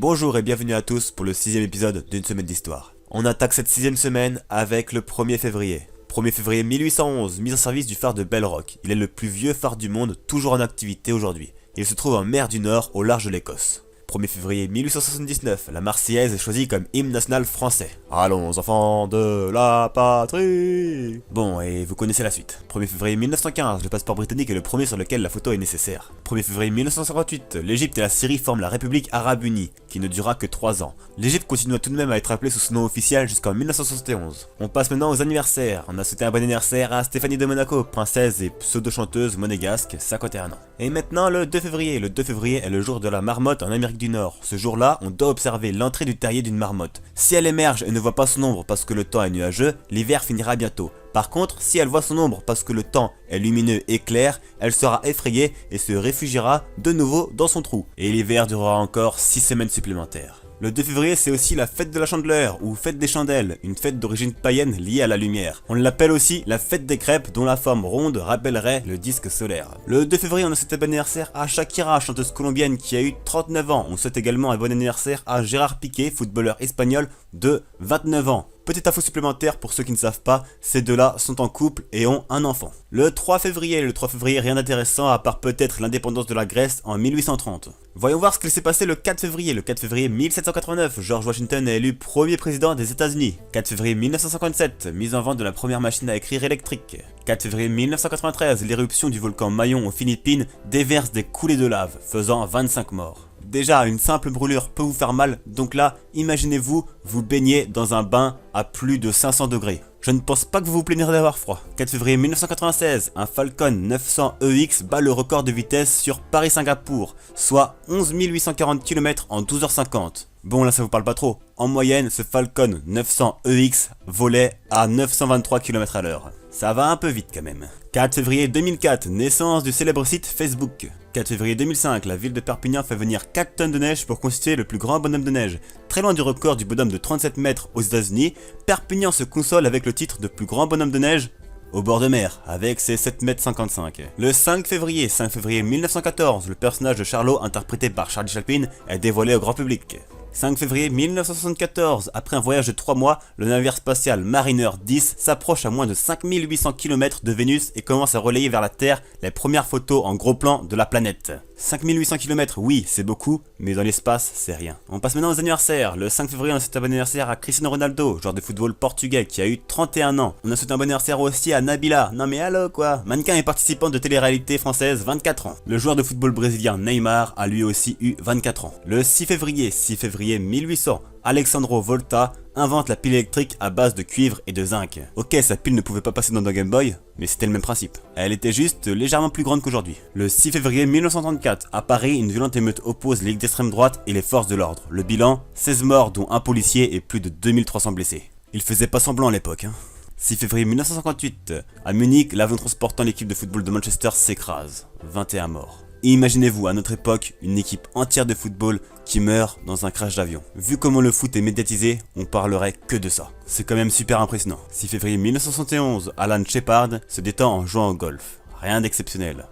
Bonjour et bienvenue à tous pour le 6ème épisode d'une semaine d'histoire. On attaque cette 6ème semaine avec le 1er février. 1er février 1811, mise en service du phare de Bell-Rock. Il est le plus vieux phare du monde, toujours en activité aujourd'hui. Il se trouve en mer du Nord, au large de l'Écosse. 1er février 1879, la Marseillaise est choisie comme hymne national français. Allons enfants de la patrie. Bon, et vous connaissez la suite. 1er février 1915, le passeport britannique est le premier sur lequel la photo est nécessaire. 1er février 1958, l'Égypte et la Syrie forment la République arabe unie, qui ne durera que 3 ans. L'Égypte continua tout de même à être appelée sous son nom officiel jusqu'en 1971. On passe maintenant aux anniversaires. On a souhaité un bon anniversaire à Stéphanie de Monaco, princesse et pseudo-chanteuse monégasque, 51 ans. Et maintenant le 2 février. Le 2 février est le jour de la marmotte en Amérique du Nord. Ce jour-là, on doit observer l'entrée du terrier d'une marmotte. Si elle émerge et ne voit pas son ombre parce que le temps est nuageux, l'hiver finira bientôt. Par contre, si elle voit son ombre parce que le temps est lumineux et clair, elle sera effrayée et se réfugiera de nouveau dans son trou. Et l'hiver durera encore 6 semaines supplémentaires. Le 2 février, c'est aussi la fête de la chandeleur, ou fête des chandelles, une fête d'origine païenne liée à la lumière. On l'appelle aussi la fête des crêpes, dont la forme ronde rappellerait le disque solaire. Le 2 février, on a souhaité bon anniversaire à Shakira, chanteuse colombienne qui a eu 39 ans. On souhaite également un bon anniversaire à Gérard Piqué, footballeur espagnol de 29 ans. Petite info supplémentaire pour ceux qui ne savent pas, ces deux-là sont en couple et ont un enfant. Le 3 février, rien d'intéressant à part peut-être l'indépendance de la Grèce en 1830. Voyons voir ce qu'il s'est passé le 4 février. Le 4 février 1789, George Washington est élu premier président des États-Unis. 4 février 1957, mise en vente de la première machine à écrire électrique. 4 février 1993, l'éruption du volcan Mayon aux Philippines déverse des coulées de lave, faisant 25 morts. Déjà, une simple brûlure peut vous faire mal, donc là, imaginez-vous, vous baignez dans un bain à plus de 500 degrés. Je ne pense pas que vous vous plaignerez d'avoir froid. 4 février 1996, un Falcon 900 EX bat le record de vitesse sur Paris-Singapour, soit 11 840 km en 12h50. Bon, là ça vous parle pas trop. En moyenne, ce Falcon 900 EX volait à 923 km à l'heure. Ça va un peu vite quand même. 4 février 2004, naissance du célèbre site Facebook. 4 février 2005, la ville de Perpignan fait venir 4 tonnes de neige pour constituer le plus grand bonhomme de neige. Très loin du record du bonhomme de 37 mètres aux États-Unis, Perpignan se console avec le titre de plus grand bonhomme de neige au bord de mer, avec ses 7,55 m. Le 5 février 1914, le personnage de Charlot, interprété par Charlie Chaplin, est dévoilé au grand public. 5 février 1974, après un voyage de 3 mois, le navire spatial Mariner 10 s'approche à moins de 5800 km de Vénus et commence à relayer vers la Terre les premières photos en gros plan de la planète. 5800 km, oui, c'est beaucoup, mais dans l'espace, c'est rien. On passe maintenant aux anniversaires. Le 5 février, on a souhaité un bon anniversaire à Cristiano Ronaldo, joueur de football portugais qui a eu 31 ans. On a souhaité un bon anniversaire aussi à Nabila. Non mais allô quoi. Mannequin et participant de télé-réalité française, 24 ans. Le joueur de football brésilien Neymar a lui aussi eu 24 ans. Le 6 février 1800, Alessandro Volta invente la pile électrique à base de cuivre et de zinc. Ok, sa pile ne pouvait pas passer dans un Game Boy, mais c'était le même principe. Elle était juste légèrement plus grande qu'aujourd'hui. Le 6 février 1934, à Paris, une violente émeute oppose les ligues d'extrême droite et les forces de l'ordre. Le bilan, 16 morts dont un policier et plus de 2300 blessés. Il faisait pas semblant à l'époque, hein. 6 février 1958, à Munich, l'avion transportant l'équipe de football de Manchester s'écrase. 21 morts. Imaginez-vous, à notre époque, une équipe entière de football qui meurt dans un crash d'avion. Vu comment le foot est médiatisé, on parlerait que de ça. C'est quand même super impressionnant. 6 février 1971, Alan Shepard se détend en jouant au golf. Rien d'exceptionnel.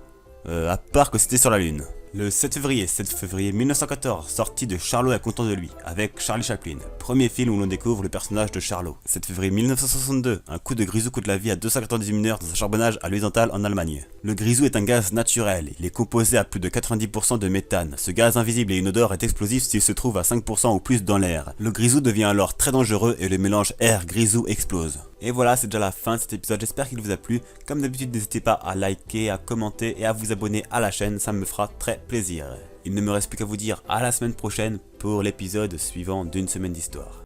À part que c'était sur la lune. Le 7 février 1914, sortie de Charlot est content de lui, avec Charlie Chaplin. Premier film où l'on découvre le personnage de Charlot. 7 février 1962, un coup de grisou coûte la vie à 298 mineurs dans un charbonnage à Luisenthal en Allemagne. Le grisou est un gaz naturel, il est composé à plus de 90% de méthane. Ce gaz invisible et inodore est explosif s'il se trouve à 5% ou plus dans l'air. Le grisou devient alors très dangereux et le mélange air-grisou explose. Et voilà, c'est déjà la fin de cet épisode, j'espère qu'il vous a plu. Comme d'habitude, n'hésitez pas à liker, à commenter et à vous abonner à la chaîne, ça me fera très plaisir. Il ne me reste plus qu'à vous dire à la semaine prochaine pour l'épisode suivant d'une semaine d'histoire.